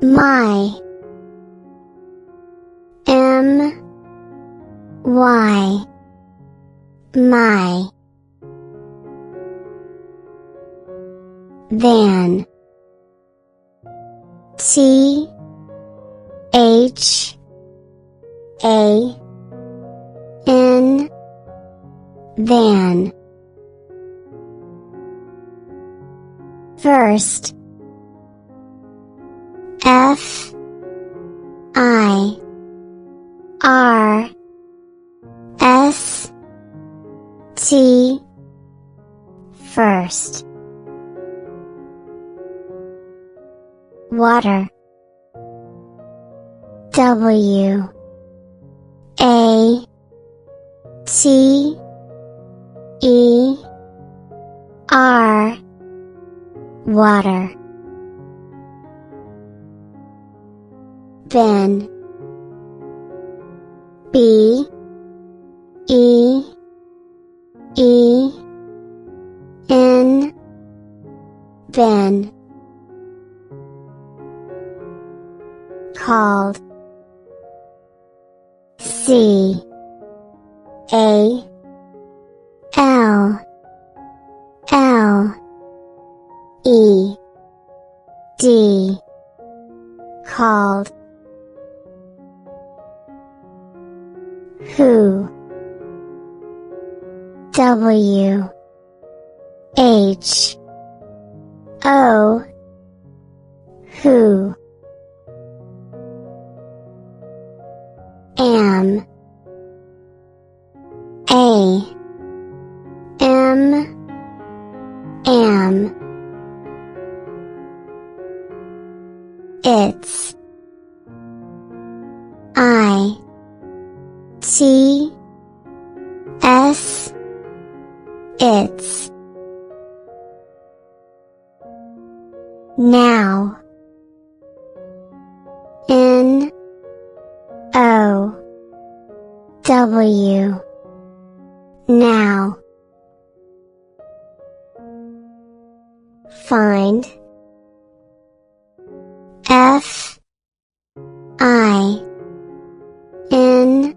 My, M-Y, my. Van, T-H-A-N, van. First, F-I-R-S-T, first. Water, W A T E R, water. Ben, B E E N, ben. Called, C A L L E D, called. Who, W H O, who. Am, A M, am. It's, I T S, it's. Now, N O W, now. Find, F I N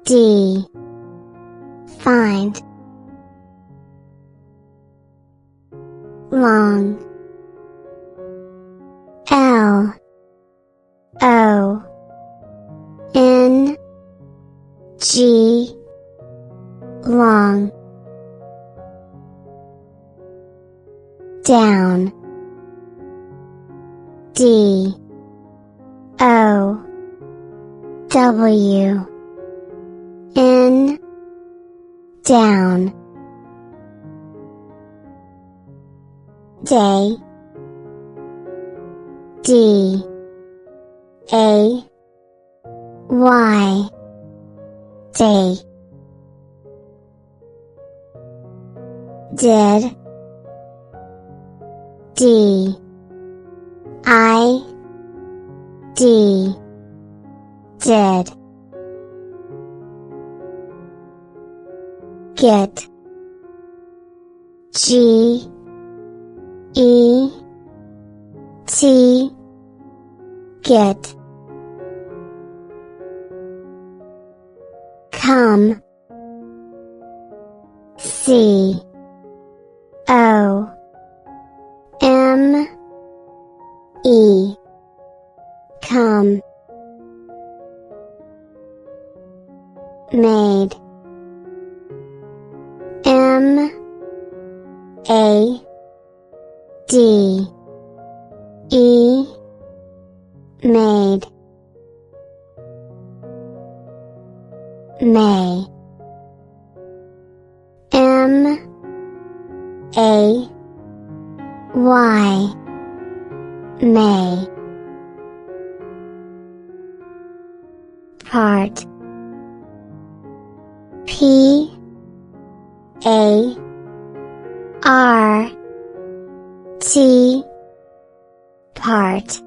D, find. Long, L O N G, long. Down, D O W N, down. Day, D A Y, day. Did, D I D, did. Get, G E T, get. Come, C O M E, come. Made, M A D E, made. May, M A Y, may. Part, P A R T, part.